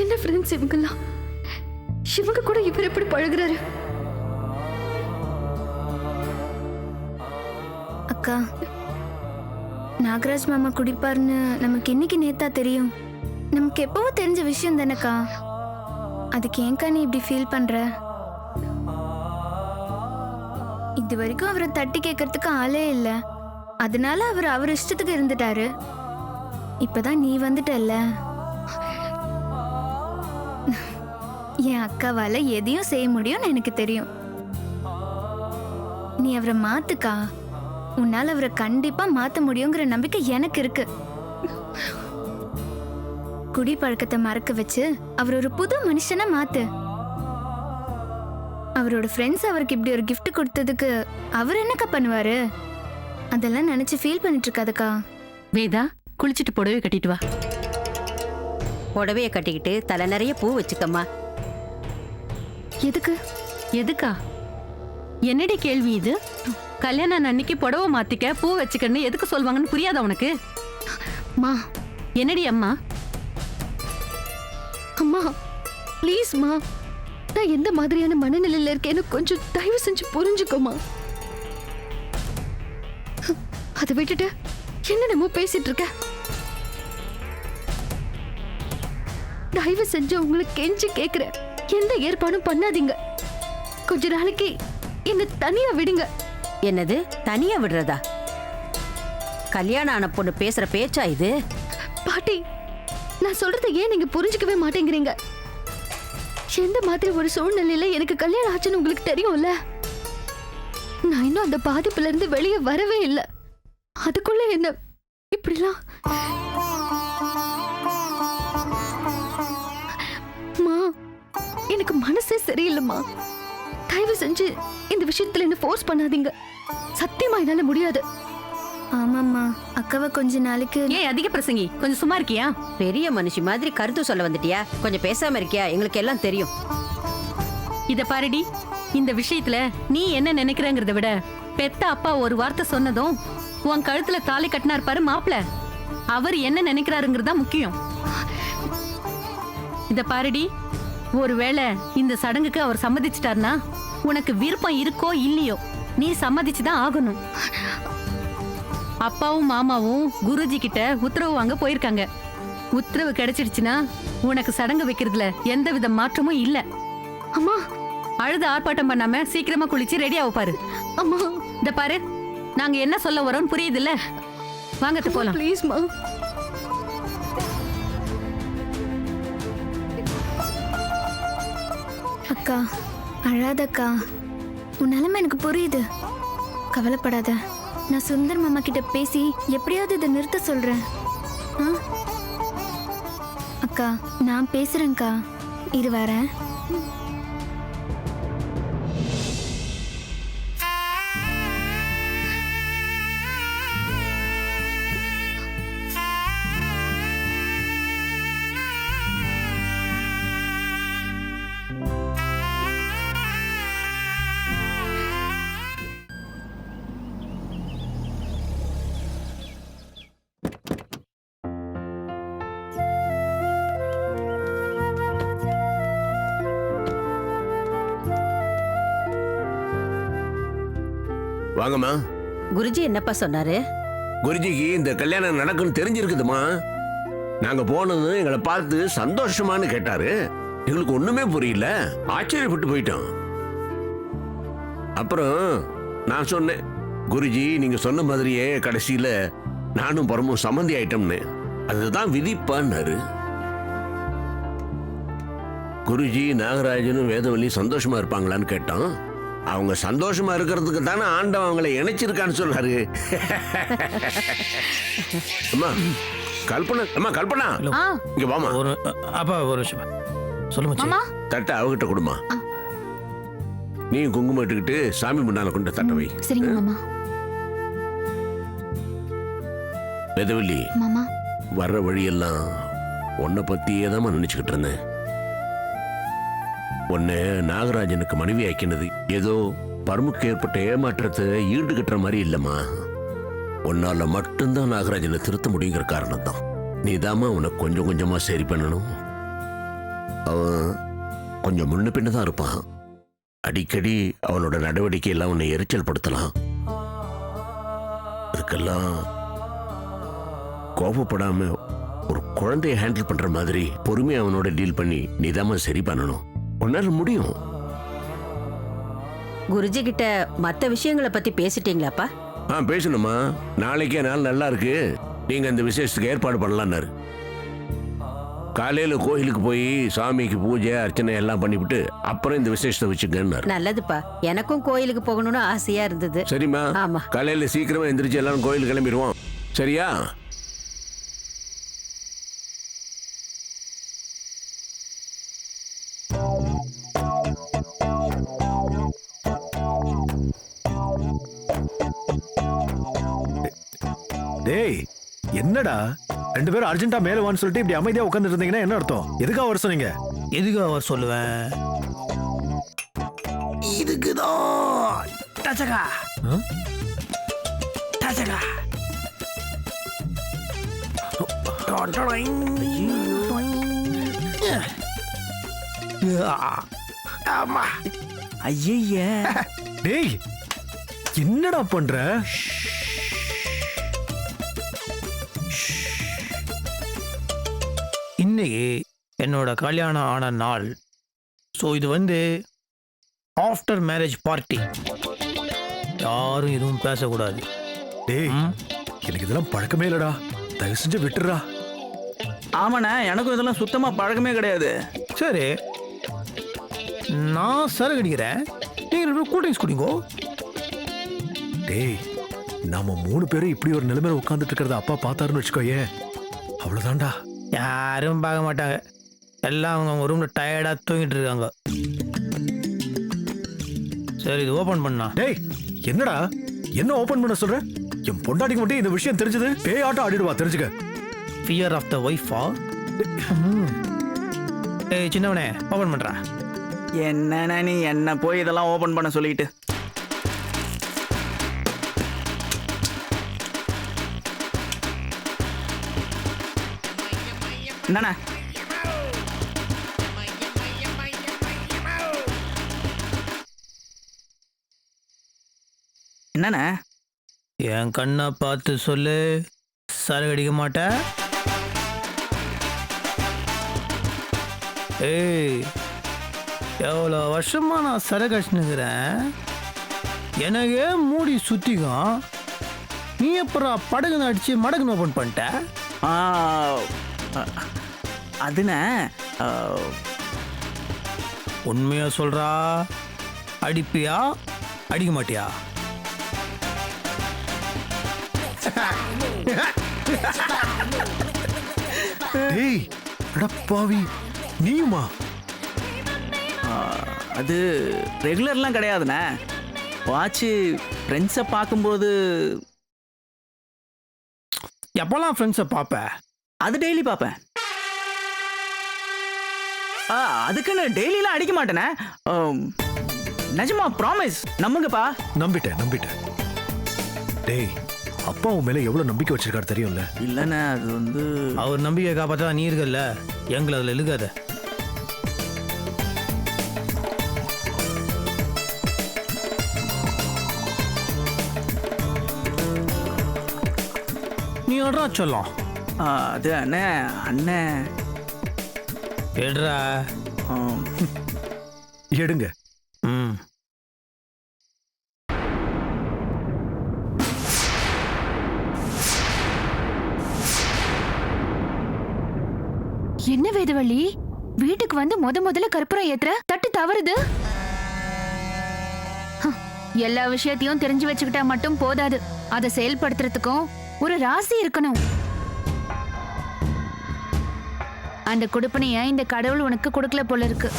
என்ன ஃப்ரெண்ட்ஸ் இவங்கெல்லாம்? இவங்க கூட இவர் எப்படி பழகுறாரு? அக்கா, நாகராஜ் மாமா குடிப்பாருன்னு நமக்கு இன்னைக்கு நேத்தா தெரியும். நமக்கு எப்பவும் தெரிஞ்ச விஷயம் தானக்கா. அதுக்கு ஏன்க்கா நீ இப்படி ஃபீல் பண்ற? இது வரைக்கும் அவரை தட்டி கேட்கறதுக்கு ஆளே இல்லை. அதனால அவர் இஷ்டத்துக்கு இருந்துட்டாரு. இப்பதான் நீ வந்துட்டல்ல. என் அக்காவால எதையும் செய்ய முடியும்னு எனக்கு தெரியும். நீ அவரை மாத்துக்கா. உன்னால அவரை கண்டிப்பா மாத்த முடியுங்கிற நம்பிக்கை எனக்கு இருக்கு. குடி பழக்கத்தை மறக்க வச்சு அவர் ஒரு புது மனுஷனா மாத்து. அவரோட ஃப்ரெண்ட்ஸ் அவருக்கு இப்படி ஒரு gift கொடுத்ததுக்கு அவர் என்னக்கா பண்ணுவாரு? அதெல்லாம் நினைச்சு ஃபீல் பண்ணிட்டு இருக்காதுக்கா. வேதா, குளிச்சுட்டு புடவை கட்டிட்டு வா. புடவைய கட்டிக்கிட்டு தலை நிறைய பூ வச்சுக்கம்மா. எதுக்கு? எதுக்கா? என்னடி கேள்வி இது? கல்யாணம் அன்னைக்கு புடவை மாத்திக்க பூ வச்சுக்கன்னு எதுக்கு சொல்வாங்கன்னு புரியாதா உனக்கு? மா, என்னடி அம்மா? அம்மா ப்ளீஸ் மா, நான் எந்த மாதிரியான மனநிலையில இருக்கேன்னு கொஞ்சம் தயவு செஞ்சு புரிஞ்சுக்கோமா. அதை விட்டுட்டு என்னென்னமோ பேசிட்டு இருக்க. தயவு செஞ்சு உங்களுக்கு கெஞ்சி கேக்குறேன், எந்த ஏற்பாடும் பண்ணாதீங்க. கொஞ்ச நாளைக்கு என்ன தனியா விடுங்க. என்னது தனியா விடுறதா? கல்யாணம் ஆன பொண்ணு பேசுற பேச்சா இது? பாட்டி, நான் சொல்றதை ஏன் நீங்க புரிஞ்சுக்கவே மாட்டேங்கிறீங்க? எந்த மாதிரி ஒரு சூழ்நிலையில எனக்கு கல்யாணம் ஆச்சுன்னு உங்களுக்கு தெரியும்ல. நான் இன்னும் அந்த பாதிப்புல இருந்து வெளியே வரவே இல்லை. அதுக்குள்ள என்ன இப்படிலாம்? மா, எனக்கு மனசே சரியில்லைம்மா. தயவு செஞ்சு இந்த விஷயத்துல என்ன ஃபோர்ஸ் பண்ணாதீங்க. சத்தியமா என்னால முடியாது. ஆமாம்மா, அக்காவை கொஞ்ச நாளைக்கு. ஏன் அதிக பிரசங்கி, கொஞ்சம் சும்மா இருக்கியா? பெரிய மனுஷி மாதிரி கருத்து சொல்ல வந்துட்டியா? கொஞ்சம் பேசாம இருக்கியா? எங்களுக்கு எல்லாம் தெரியும். இத பாருடி, இந்த விஷயத்துல நீ என்ன நினைக்கிறங்கிறத விட பெத்த அப்பா ஒரு வார்த்தை சொன்னதும் உன் கழுத்துல தாலி கட்டினார் பாரு மாப்பிள, அவர் என்ன நினைக்கிறாருங்கிறதா முக்கியம். இத பாருடி, ஒருவேளை இந்த சடங்குக்கு அவர் சம்மதிச்சிட்டார்னா உனக்கு விருப்பம் இருக்கோ இல்லையோ நீ சம்மதிச்சுதான் ஆகணும். அப்பாவும் மாமாவும் குருஜி கிட்ட உத்தரவு வாங்க போயிருக்காங்க. உத்தரவு கிடைச்சிடுச்சுன்னா உனக்கு சடங்கு வைக்கிறதுல எந்த வித மாற்றமும் இல்ல. அம்மா, அழுது ஆர்ப்பாட்டம் பண்ணாம சீக்கிரமா குளிச்சு ரெடி ஆக பாரு. அம்மா, இத பாரு, நாங்க என்ன சொல்ல வரோம்னு புரியுது இல்ல? வாங்கத்து போலாம். ப்ளீஸ் மா. அக்கா அழாதக்கா. உன் நிலைமை எனக்கு புரியுது. கவலைப்படாத. நான் சுந்தர் மாமா கிட்ட பேசி எப்படியாவது இதை நிறுத்த சொல்றேன். ஆ? அக்கா, நான் பேசுறேன்க்கா. இரு வரேன். வாங்கம்மா. குருஜி என்னப்பா சொன்னாரு? குருஜிக்கு இந்த கல்யாணம் நடக்குன்னு தெரிஞ்சிருக்குதுமா. நாங்க போனது எங்களை பார்த்து சந்தோஷமானு கேட்டாரு. எங்களுக்கு ஒண்ணுமே புரியல, ஆச்சரியப்பட்டு போயிட்டோம். அப்புறம் நான் சொன்னேன், குருஜி நீங்க சொன்ன மாதிரியே கடைசியில நானும் பரமும் சம்மந்தி ஆயிட்டோம்னு. அதுதான் விதிப்பான்னாரு. குருஜி நாகராஜனும் வேதவல்லி சந்தோஷமா இருப்பாங்களான்னு கேட்டோம். அவங்க சந்தோஷமா இருக்கிறதுக்கு தானே ஆண்டவன் அவங்களை இணைச்சிருக்கான்னு சொல்றாரு. அம்மா கல்பனா, அம்மா கல்பனா, இங்க வாமா. ஒரு அப்பா ஒரு நிமிஷம் சொல்லுங்க. மாமா, தட்டை அவகிட்ட கொடுமா. நீ குங்குமம் இட்டுக்கிட்டு சாமி முன்னால கொண்டு தட்டை வை. சரிங்க மாமா. வேதவல்லி, மாமா, வர்ற வழியெல்லாம் உன்னை பத்தியே தான் நினைச்சுக்கிட்டு இருந்தேன். உன்னை நாகராஜனுக்கு மனைவி ஆக்கினது ஏதோ பரமுக்கு ஏற்பட்ட ஏமாற்றத்தை ஈடு கட்டுற மாதிரி இல்லம்மா. உன்னால மட்டும்தான் நாகராஜனை திருத்த முடியுங்கிற காரணம் தான். நீதாம்மா உனக்கு கொஞ்சம் கொஞ்சமா சரி பண்ணணும். அவன் கொஞ்சம் முன்ன பின்ன தான் இருப்பான். அடிக்கடி அவனோட நடவடிக்கை எல்லாம் உன்னை எரிச்சல் படுத்தலாம். இதுக்கெல்லாம் கோபப்படாம ஒரு குழந்தைய ஹேண்டில் பண்ற மாதிரி பொறுமையா அவனோட டீல் பண்ணி நிதாம சரி பண்ணணும். உன்னால முடியும். குருஜி கிட்ட மத்த விஷயங்களை பத்தி பேசிட்டீங்களாப்பா? பேசணுமா? நாளைக்கே நாள் நல்லா இருக்கு, நீங்க அந்த விசேஷத்துக்கு ஏற்பாடு பண்ணலான்னாரு. காலையில கோயிலுக்கு போய் சாமிக்கு பூஜை அர்ச்சனை எல்லாம் பண்ணிவிட்டு அப்புறம் இந்த விசேஷத்தை வச்சுக்கன்னாரு. நல்லதுப்பா, எனக்கும் கோயிலுக்கு போகணும்னு ஆசையா இருந்தது. சரிம்மா, ஆமா. காலையில சீக்கிரமா எந்திரிச்சு எல்லாரும் கோயிலுக்கு கிளம்பிடுவோம். சரியா? டேய், என்னடா 2 பேரும் அர்ஜென்ட்டா மேல வான்னு சொல்லிட்டு இப்படி அமைதியா உட்கார்ந்துட்டு இருந்தீங்கன்னா என்ன அர்த்தம்? எதுக்காக வர சொன்னீங்க? எதுக்கு அவர் சொல்லுவேன்? இதுக்குதான் டச்சகா டச்சகா. ஆமா. ஐய, டேய், என்னடா பண்ற? இன்னைக்கு என்னோட கல்யாணம் ஆன நாள். ஸோ இது வந்து ஆஃப்டர் மேரேஜ் பார்ட்டி. யாரும் எதுவும் பேசக்கூடாது. டேய், எனக்கு இதெல்லாம் பழக்கமே இல்லடா, தயவு செஞ்சு விட்டுறா. ஆமாண்ணே, எனக்கும் இதெல்லாம் சுத்தமா பழக்கமே கிடையாது. சரி, நான் சரக்கு அடிக்கிறேன், நீங்க கூல் ட்ரிங்க்ஸ் குடிங்கோ. டேய், நாம 3 பேரும் இப்படி ஒரு நிலைமையில உட்கார்ந்துட்டு இருக்கிறத அப்பா பார்த்தாருன்னு வச்சுக்கோயே, அவ்வளவுதான்டா. யாரும் பார்க்க மாட்டாங்க, எல்லாம் அவங்க ரூம்ல டயர்டா தூங்கிட்டு இருக்காங்க. சரி, இது ஓபன் பண்ணா. டேய், என்னடா என்ன ஓபன் பண்ண சொல்ற? என் பொண்டாட்டிக்கு மட்டும் இந்த விஷயம் தெரிஞ்சது பேய் ஆட்டம் ஆடிடுவா, தெரிஞ்சுக்க. ஃபியர் ஆஃப் த ஒய்ஃபா? ஏய் சின்னவனே, ஓபன் பண்றா. என்னண்ணே நீ என்ன போய் இதெல்லாம் ஓபன் பண்ண சொல்லிட்டு? என்னண்ணா? என்னண்ணா? என் கண்ணை பார்த்து சொல்லு, சரக்கு அடிக்க மாட்டேன். ஏய், எவ்வளோ வருஷமா நான் சரக்கு அடிச்சுனுக்கிறேன், எனக்கே மூடி சுத்திக்கும், நீ அப்புறம் படகுன்னு அடிச்சு மடகுன்னு ஓப்பன் பண்ணிட்ட. அதுண்ணே, உண்மையா சொல்றா, அடிப்பியா அடிக்க மாட்டியா? டேய், அட பாவி, நீயுமா? அது ரெகுலர்லாம் கிடையாதுண்ணே. வாட்சு ஃப்ரெண்ட்ஸை பார்க்கும்போது. எப்பெல்லாம் ஃப்ரெண்ட்ஸை பார்ப்பேன்? அது டெய்லி பார்ப்பேன். அதுக்குன்னு டெய்லிலாம் அடிக்க மாட்டேனே. நிஜமா, ப்ராமிஸ், நம்புங்கப்பா. நம்பிட்டேன். டேய், அப்பா உன் மேல எவ்வளவு நம்பிக்கை வச்சிருக்காரு தெரியும்ல? இல்லைண்ணே, அது வந்து அவர் நம்பிக்கை காப்பாற்றா நீ இருக்கல்ல, எங்களை அதில் இழுக்காத. நீ அட்ரா சொல்லலாம். அது அண்ணே எடுறா. எடுங்க. ம். என்ன வேதவள்ளி, வீட்டுக்கு வந்து முதல்ல கற்பூரம் ஏத்துற, தட்டு தவறுது. எல்லா விஷயத்தையும் தெரிஞ்சு வச்சுக்கிட்டா மட்டும் போதாது, அதை செயல்படுத்துறதுக்கும் ஒரு ராசி இருக்கணும். அந்த கொடுப்பனைய இந்த கடவுள் உனக்கு கொடுக்கல போல இருக்கு.